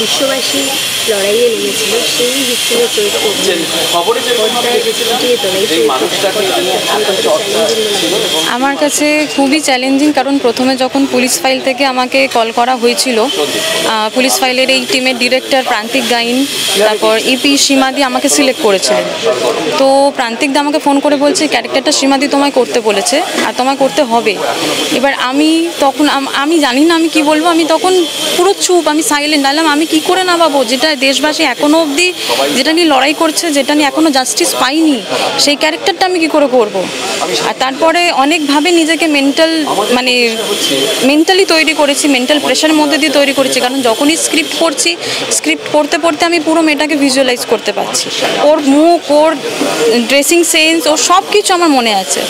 বিশ্ববাসী লড়াইয়ে নেমেছিল সেই হিস্ট্রির আমার কাছে খুবই চ্যালেঞ্জিং, কারণ প্রথমে যখন পুলিশ ফাইল থেকে আমাকে কল করা হয়েছিল, পুলিশ ফাইলের এই টিমের ডিরেক্টর প্রান্তিক গাইন, তারপর ইপি সীমাদি আমাকে সিলেক্ট করেছিলেন। তো প্রান্তিক দা আমাকে ফোন করে বলছে ক্যারেক্টারটা সীমাদি তোমায় করতে বলেছে আর তোমায় করতে হবে। এবার আমি তখন আমি জানি না আমি কি বলবো, আমি তখন পুরো চুপ, আমি সাইলেন্ট আলাম। আমি কি করে না পাবো, যেটা দেশবাসী এখনো অবধি যেটা নিয়ে লড়াই করছে, যেটা নিয়ে এখনো জাস্টিস পাইনি, সেই ক্যারেক্টারটা আমি কি করে করব। আর তারপরে অনেকভাবে নিজেকে মেন্টালি তৈরি করেছি, মেন্টাল প্রেশারের মধ্যে দিয়ে তৈরি করেছি। কারণ যখনই স্ক্রিপ্ট পড়ছি, স্ক্রিপ্ট পড়তে পড়তে আমি পুরো মেয়েটাকে ভিজুয়ালাইজ করতে পারছি, ওর মুখ, ওর ড্রেসিং সেন্স, ওর সব কিছু আমার মনে আছে।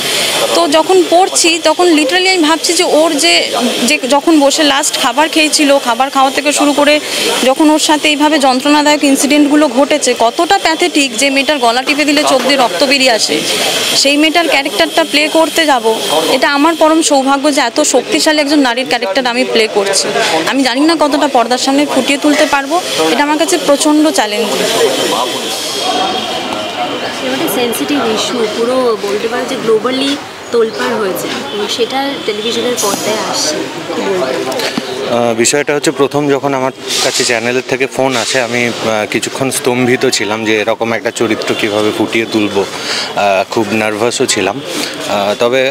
তো যখন পড়ছি তখন লিটারালি আমি ভাবছি যে ওর যে যখন বসে লাস্ট খাবার খেয়েছিল, খাবার খাওয়া থেকে শুরু করে যখন ওর সাথে এইভাবে যন্ত্রণাদায়ক ইনসিডেন্টগুলো ঘটেছে, কতটা প্যাথেটিক, যে মেয়েটার গলা টিপে দিলে চোখ দিয়ে রক্ত বেরিয়ে আসে, সেই মেয়েটার ক্যারেক্টারটা প্লে করতে যাব, এটা আমার পরম সৌভাগ্য যে এত শক্তিশালী একজন নারীর ক্যারেক্টার আমি প্লে করছি। আমি জানি না কতটা পর্দার সামনে ফুটিয়ে তুলতে পারবো, এটা আমার কাছে প্রচণ্ড চ্যালেঞ্জিং। সেন্সিটিভ ইস্যু, পুরো বলতে পারো যে গ্লোবালি তোলপাড় হয়েছে এবং সেটা টেলিভিশনের পর্দায় আসছে। বিষয়টা হচ্ছে, প্রথম যখন আমার কাছে চ্যানেলের থেকে ফোন আসে, আমি কিছুক্ষণ স্তম্ভিত ছিলাম যে এরকম একটা চরিত্র কীভাবে ফুটিয়ে তুলব, খুব নার্ভাসও ছিলাম। তবে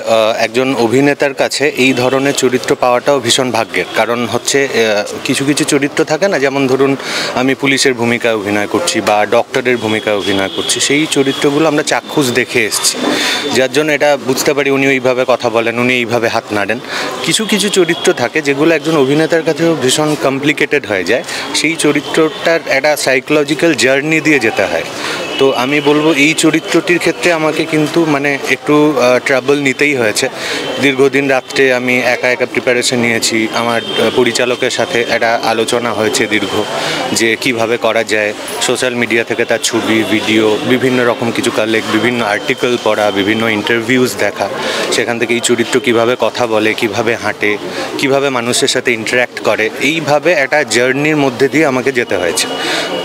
একজন অভিনেতার কাছে এই ধরনের চরিত্র পাওয়াটাও ভীষণ ভাগ্যের, কারণ হচ্ছে কিছু কিছু চরিত্র থাকে না, যেমন ধরুন আমি পুলিশের ভূমিকায় অভিনয় করছি বা ডক্টরের ভূমিকায় অভিনয় করছি, সেই চরিত্রগুলো আমরা চাক্ষুষ দেখে এসেছি, যার জন্য এটা বুঝতে পারি উনি এইভাবে কথা বলেন, উনি এইভাবে হাত নাড়েন। কিছু কিছু চরিত্র থাকে যেগুলো একজন অভিনেতার কাছেও ভীষণ কমপ্লিকেটেড হয়ে যায়, সেই চরিত্রটার একটা সাইকোলজিক্যাল জার্নি দিয়ে যেতে হয়। তো আমি বলবো এই চরিত্রটির ক্ষেত্রে আমাকে কিন্তু একটু ট্রাবল নিতেই হয়েছে। দীর্ঘদিন রাত্রে আমি একা একা প্রিপারেশন নিয়েছি, আমার পরিচালকের সাথে একটা আলোচনা হয়েছে দীর্ঘ, যে কিভাবে করা যায়। সোশ্যাল মিডিয়া থেকে তার ছবি, ভিডিও, বিভিন্ন রকম কিছু কালেক্ট, বিভিন্ন আর্টিকেল পড়া, বিভিন্ন ইন্টারভিউজ দেখা, সেখান থেকে এই চরিত্র কিভাবে কথা বলে, কিভাবে হাঁটে, কিভাবে মানুষের সাথে ইন্টারাক্ট করে, এইভাবে একটা জার্নির মধ্যে দিয়ে আমাকে যেতে হয়েছে।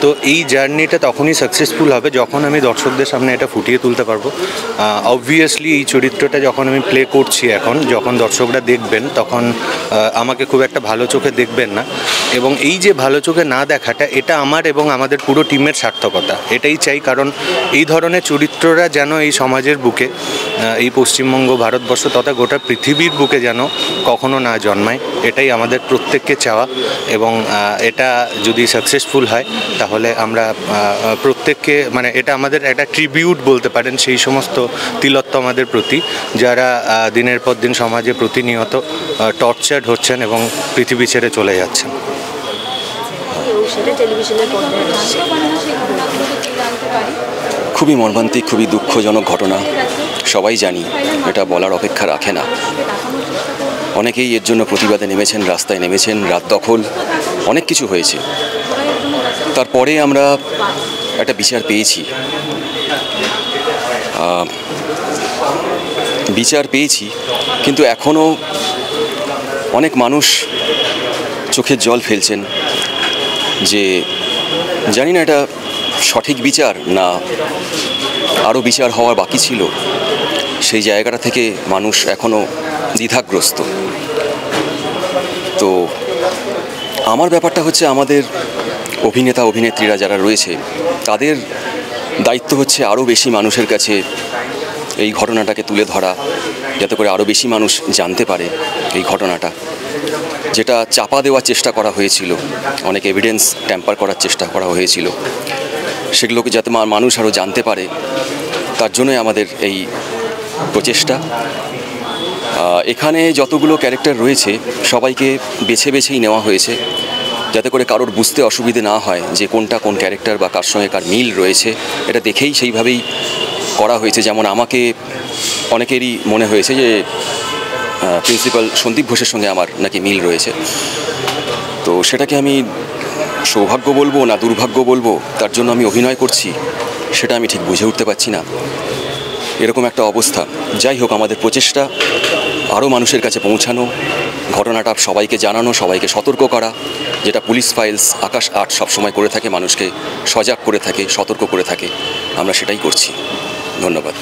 তো এই জার্নিটা তখনই সাকসেসফুল হবে যখন আমি দর্শকদের সামনে এটা ফুটিয়ে তুলতে পারবো। অবভিয়াসলি এই চরিত্রটা যখন আমি প্লে করছি এখন, যখন দর্শকরা দেখবেন, তখন আমাকে খুব একটা ভালো চোখে দেখবেন না, এবং এই যে ভালো চোখে না দেখাটা, এটা আমার এবং আমাদের পুরো টিমের সার্থকতা। এটাই চাই, কারণ এই ধরনের চরিত্ররা যেন এই সমাজের বুকে, এই পশ্চিমবঙ্গ, ভারতবর্ষ তথা গোটা পৃথিবীর বুকে যেন কখনো না জন্মায়, এটাই আমাদের প্রত্যেককে চাওয়া। এবং এটা যদি সাকসেসফুল হয় তাহলে আমরা প্রত্যেককে, এটা আমাদের একটা ট্রিবিউট বলতে পারেন সেই সমস্ত তিলোত্তমাদের প্রতি, যারা দিনের পর দিন সমাজে প্রতিনিয়ত টর্চার্ড হচ্ছেন এবং পৃথিবী ছেড়ে চলে যাচ্ছেন। খুবই মর্মান্তিক, খুবই দুঃখজনক ঘটনা, সবাই জানি, এটা বলার অপেক্ষা রাখে না। অনেকেই এর জন্য প্রতিবাদে নেমেছেন, রাস্তায় নেমেছেন, রাত দখল, অনেক কিছু হয়েছে। তারপরে আমরা একটা বিচার পেয়েছি, কিন্তু এখনও অনেক মানুষ চোখের জল ফেলছেন, যে জানি না এটা সঠিক বিচার না আরও বিচার হওয়ার বাকি ছিল। সেই জায়গাটা থেকে মানুষ এখনও দ্বিধাগ্রস্ত। তো আমার ব্যাপারটা হচ্ছে, আমাদের অভিনেতা অভিনেত্রীরা যারা রয়েছে, তাদের দায়িত্ব হচ্ছে আরও বেশি মানুষের কাছে এই ঘটনাটাকে তুলে ধরা, যাতে করে আরও বেশি মানুষ জানতে পারে এই ঘটনাটা, যেটা চাপা দেওয়ার চেষ্টা করা হয়েছিল, অনেক এভিডেন্স ট্যাম্পার করার চেষ্টা করা হয়েছিল, সেগুলোকে যাতে মানুষ আরও জানতে পারে, তার জন্যই আমাদের এই প্রচেষ্টা। এখানে যতগুলো ক্যারেক্টার রয়েছে সবাইকে বেছে বেছেই নেওয়া হয়েছে, যাতে করে কারোর বুঝতে অসুবিধে না হয় যে কোনটা কোন ক্যারেক্টার বা কার সঙ্গে কার মিল রয়েছে, এটা দেখেই সেইভাবেই করা হয়েছে। যেমন আমাকে অনেকেরই মনে হয়েছে যে প্রিন্সিপাল সন্দীপ ঘোষের সঙ্গে আমার নাকি মিল রয়েছে, তো সেটাকে আমি সৌভাগ্য বলবো না দুর্ভাগ্য বলবো, তার জন্য আমি অভিনয় করছি, সেটা আমি ঠিক বুঝে উঠতে পারছি না। এরকম একটা অবস্থা। যাই হোক, আমাদের প্রচেষ্টা আরও মানুষের কাছে পৌঁছানো, ঘটনাটা সবাইকে জানানো, সবাইকে সতর্ক করা, যেটা পুলিশ ফাইলস আকাশ ৮ সবসময় করে থাকে, মানুষকে সজাগ করে থাকে, সতর্ক করে থাকে। আমরা সেটাই করছি। ধন্যবাদ।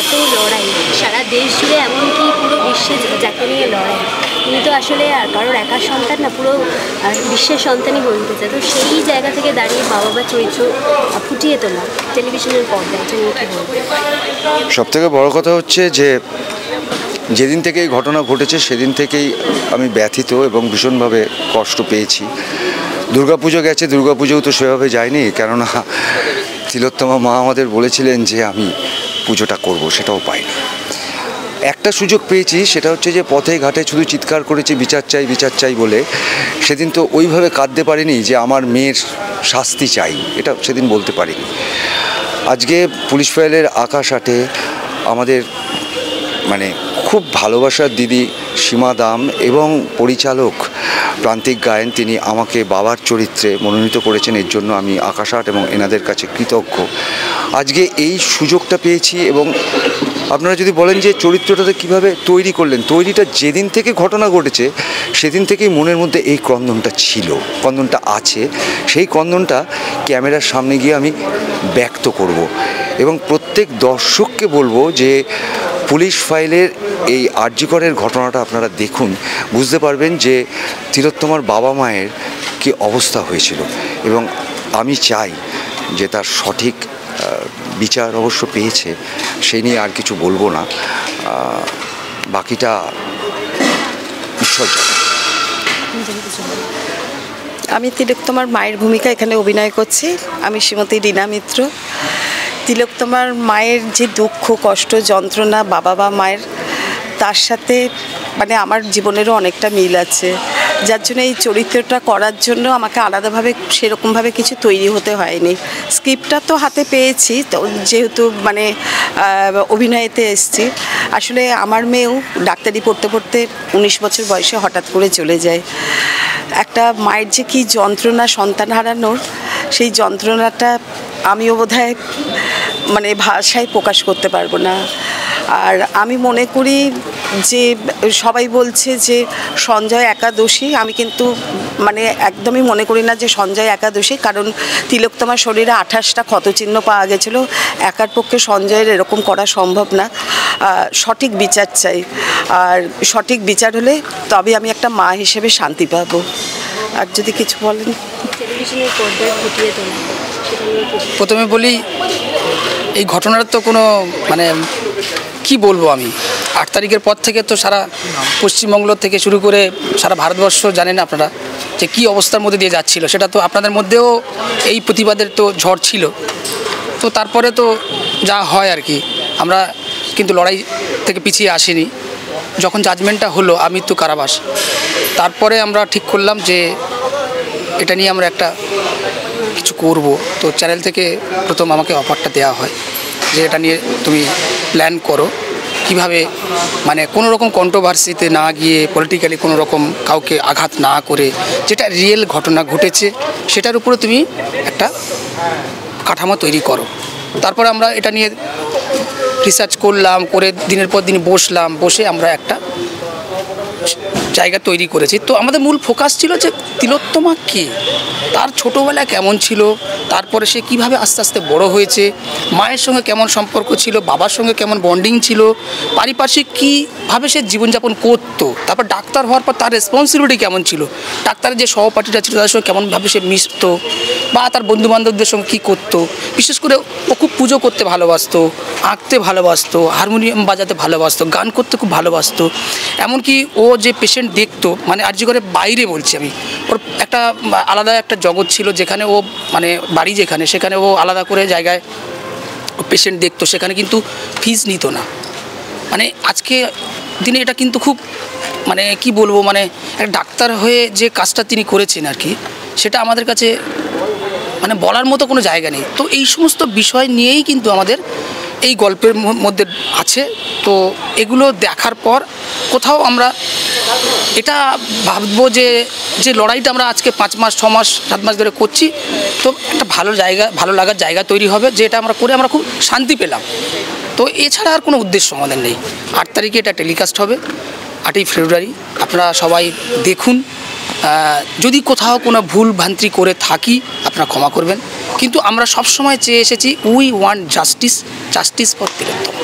এত লড়াই সারা দেশ জুড়ে, এমনকি পুরো বিশ্বে যাকে নিয়ে লড়াই, তুমি তো আসলে কারোর একার সন্তান না, পুরো বিশ্বের সন্তানই বলতে চায়। তো সেই জায়গা থেকে দাঁড়িয়ে বাবা বা চরিত্র ফুটিয়ে তোলা টেলিভিশনের পর্দায়, এটা নিয়ে কী বলবো? সবথেকে বড় কথা হচ্ছে যে যেদিন থেকে এই ঘটনা ঘটেছে সেদিন থেকেই আমি ব্যথিত এবং ভীষণভাবে কষ্ট পেয়েছি। দুর্গাপুজো গেছে, দুর্গাপুজোও তো সেভাবে যায়নি, কেননা তিলোত্তমা মা আমাদের বলেছিলেন যে আমি পুজোটা করব, সেটাও পাইনি। একটা সুযোগ পেয়েছি, সেটা হচ্ছে যে পথে ঘাটে শুধু চিৎকার করেছি বিচার চাই বিচার চাই বলে। সেদিন তো ওইভাবে কাঁদতে পারিনি যে আমার মেয়ের শাস্তি চাই, এটা সেদিন বলতে পারিনি। আজকে পুলিশ ফাইলের আকাশ ৮-এ আমাদের মানে খুব ভালোবাসার দিদি সীমা দাম এবং পরিচালক প্রান্তিক গায়েন, তিনি আমাকে বাবার চরিত্রে মনোনীত করেছেন। এর জন্য আমি আকাশ ৮ এবং এনাদের কাছে কৃতজ্ঞ। আজকে এই সুযোগটা পেয়েছি। এবং আপনারা যদি বলেন যে চরিত্রটাতে কীভাবে তৈরি করলেন, তৈরিটা যেদিন থেকে ঘটনা ঘটেছে সেদিন থেকেই মনের মধ্যে এই ক্রন্দনটা ছিল, ক্রন্দনটা আছে। সেই ক্রন্দনটা ক্যামেরার সামনে গিয়ে আমি ব্যক্ত করব এবং প্রত্যেক দর্শককে বলবো যে পুলিশ ফাইলের এই আরজিকরের ঘটনাটা আপনারা দেখুন, বুঝতে পারবেন যে তিলোত্তমার বাবা মায়ের কী অবস্থা হয়েছিল। এবং আমি চাই যে তার সঠিক বিচার অবশ্য পেয়েছে, সেই নিয়ে আর কিছু বলবো না, বাকিটা ঈশ্বর জানে। আমি তিলোত্তমার মায়ের ভূমিকা এখানে অভিনয় করছি। আমি শ্রীমতী রীনা মিত্র। তিলোত্তমার মায়ের যে দুঃখ, কষ্ট, যন্ত্রণা বাবা বা মায়ের, তার সাথে মানে আমার জীবনেরও অনেকটা মিল আছে, যার জন্য এই চরিত্রটা করার জন্য আমাকে আলাদাভাবে সেরকমভাবে কিছু তৈরি হতে হয়নি। স্ক্রিপ্টটা তো হাতে পেয়েছি, তো যেহেতু মানে অভিনয়েতে এসেছি। আসলে আমার মেয়েও ডাক্তারি পড়তে পড়তে ১৯ বছর বয়সে হঠাৎ করে চলে যায়। একটা মায়ের যে কী যন্ত্রণা সন্তান হারানোর, সেই যন্ত্রণাটা আমিও বোধহয় মানে ভাষায় প্রকাশ করতে পারবো না। আর আমি মনে করি যে সবাই বলছে যে সঞ্জয় একাদশী, আমি কিন্তু মানে একদমই মনে করি না যে সঞ্জয় একাদশী, কারণ তিলোত্তমার শরীরে ২৮টা ক্ষতচিহ্ন পাওয়া গেছিলো। একার পক্ষে সঞ্জয়ের এরকম করা সম্ভব না। সঠিক বিচার চাই, আর সঠিক বিচার হলে তবে আমি একটা মা হিসেবে শান্তি পাবো। আর যদি কিছু বলেন টেলিভিশনের পর্দায় ফুটিয়ে তোলা, প্রথমে বলি এই ঘটনার তো কোনো মানে কি বলবো, আমি ৮ তারিখের পর থেকে তো সারা পশ্চিমবঙ্গ থেকে শুরু করে সারা ভারতবর্ষ জানেন আপনারা যে কী অবস্থার মধ্যে দিয়ে যাচ্ছিল। সেটা তো আপনাদের মধ্যেও এই প্রতিবাদের তো ঝড় ছিল। তো তারপরে তো যা হয় আর কি, আমরা কিন্তু লড়াই থেকে পিছিয়ে আসিনি। যখন জাজমেন্টটা হলো আমৃত্যু কারাবাস, তারপরে আমরা ঠিক করলাম যে এটা নিয়ে আমরা একটা কিছু করব। তো চ্যানেল থেকে প্রথম আমাকে অফারটা দেওয়া হয় যে এটা নিয়ে তুমি প্ল্যান করো, কিভাবে মানে কোনো রকম কন্ট্রোভার্সিতে না গিয়ে, পলিটিক্যালি কোনো রকম কাউকে আঘাত না করে, যেটা রিয়েল ঘটনা ঘটেছে সেটার উপরে তুমি একটা কাঠামো তৈরি করো। তারপরে আমরা এটা নিয়ে রিসার্চ করলাম, করে দিনের পর দিন বসে আমরা একটা জায়গা তৈরি করেছি। তো আমাদের মূল ফোকাস ছিল যে তিলোত্তমা কে, তার ছোটোবেলা কেমন ছিল, তারপরে সে কিভাবে আস্তে আস্তে বড় হয়েছে, মায়ের সঙ্গে কেমন সম্পর্ক ছিল, বাবার সঙ্গে কেমন বন্ডিং ছিল, পারিপার্শ্বিক কীভাবে সে জীবনযাপন করতো, তারপর ডাক্তার হওয়ার পর তার রেসপন্সিবিলিটি কেমন ছিল, ডাক্তারের যে সহপাঠীরা ছিল তাদের সঙ্গে কেমনভাবে সে মিশতো, বা তার বন্ধুবান্ধবদের সঙ্গে কী করতো। বিশেষ করে ও খুব পুজো করতে ভালোবাসতো, আঁকতে ভালোবাসতো, হারমোনিয়াম বাজাতে ভালোবাসতো, গান করতে খুব ভালোবাসতো। এমনকি ও যে পেশেন্ট দেখতো, মানে আরজিকরের বাইরে বলছি আমি, ওর একটা আলাদা একটা জগৎ ছিল যেখানে ও মানে বাড়ি যেখানে, সেখানে ও আলাদা করে জায়গায় পেশেন্ট দেখতো, সেখানে কিন্তু ফিস নিত না। মানে আজকে দিনে এটা কিন্তু খুব মানে কি বলবো, মানে একটা ডাক্তার হয়ে যে কাজটা তিনি করেছেন আর কি, সেটা আমাদের কাছে মানে বলার মতো কোনো জায়গা নেই। তো এই সমস্ত বিষয় নিয়েই কিন্তু আমাদের এই গল্পের মধ্যে আছে। তো এগুলো দেখার পর কোথাও আমরা এটা ভাববো যে যে লড়াইটা আমরা আজকে ৫ মাস ৬ মাস ৭ মাস ধরে করছি, তো একটা ভালো লাগার জায়গা তৈরি হবে, যে এটা আমরা করে আমরা খুব শান্তি পেলাম। তো এছাড়া আর কোনো উদ্দেশ্য আমাদের নেই। ৮ তারিখে এটা টেলিকাস্ট হবে। 8ই ফেব্রুয়ারি আপনারা সবাই দেখুন। যদি কোথাও কোনো ভুল ভ্রান্তি করে থাকি আপনারা ক্ষমা করবেন, কিন্তু আমরা সব সময় চেয়ে এসেছি we want justice for Tilottama.